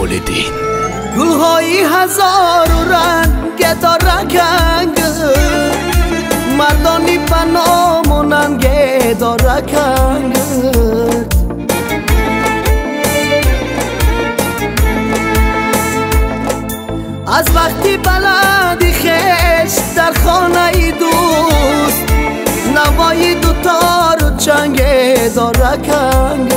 مولدین. گل‌های هزار رنگ دارند، مردانی پنامونند دارند. از وقتی بلندی خشت در خانه دوست، نوای دوتار و چنگ دارند.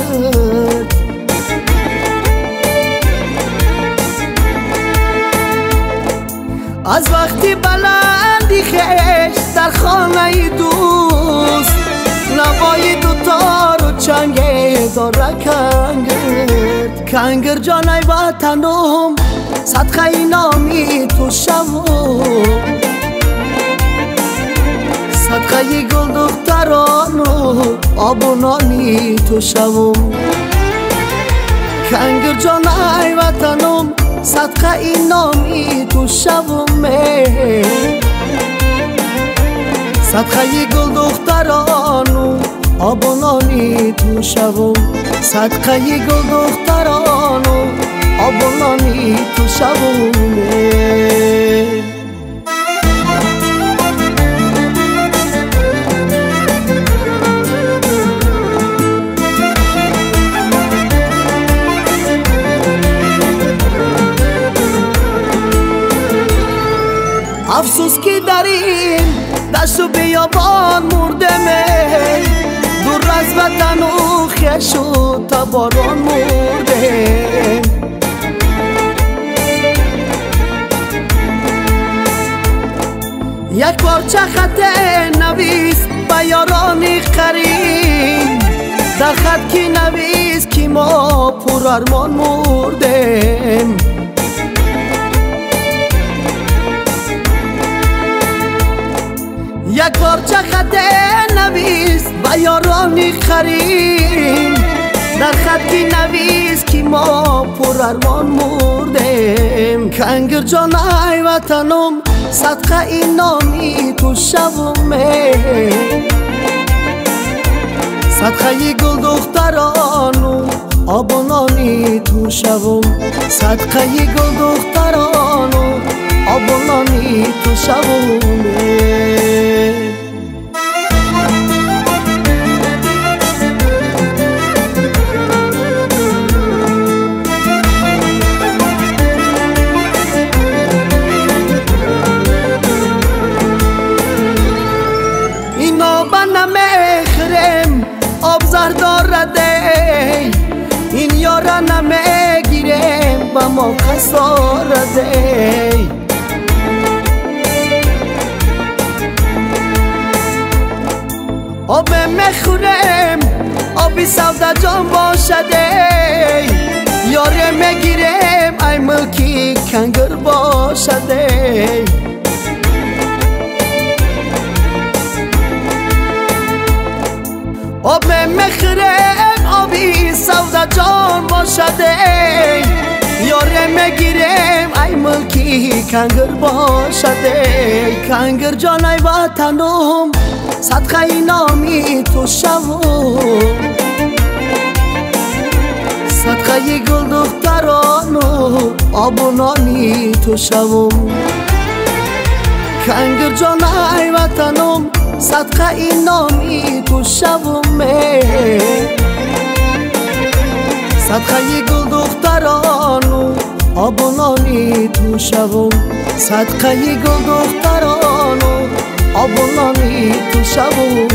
از وقتی بلندی خشت در خانه دوست، نوای دوتار و چنگ دارند. کنگر جان ای وطنم صدقه نامی تو شوم، صدقه گل دختران و آب و نانی تو شوم. کنگر جان ای وطنم صدقه نامی تو شوم، صدقه گل دختران و آب و نانی تو شوم. صدقه گل دختران و آب و نانی تو شوم. افسوس که در این دشت و بیابان مردم، دور از وطن و خویش و تباران مردم. یک پارچه خط نویس به یارانی قرین، در خط کی نویس که ما پر ارمان مردم. یک پارچه خط نویس به یارانی قرین، در خط کی نویس که ما پر ارمان مردم. کنگر جان ای وطنم صدقه نامی تو شوم، صدقه گل دختران و آب و نانی تو شوم. صدقه گل دختران و آب و نانی تو شوم. نمیخرم آب زهر دارده، این یارا نمیگیرم و ما خسارده. آب میخورم آبی سودا جان باشده، یاره میگیرم ای ملکی کنگر باشده. آب میخرم آبی سودا جان باشده، یاره میگیرم ای ملکی کنگر باشده. کنگر جان ای وطنم صدقه نامی تو شوم، صدقه گل دختران و آب و نانی تو شوم. کنگر جان ای وطنم صدقه نامی تو شوم، صدقه گل دختران و آب و نانی تو شوم. صدقه گل دختران و آب و نانی تو شوم.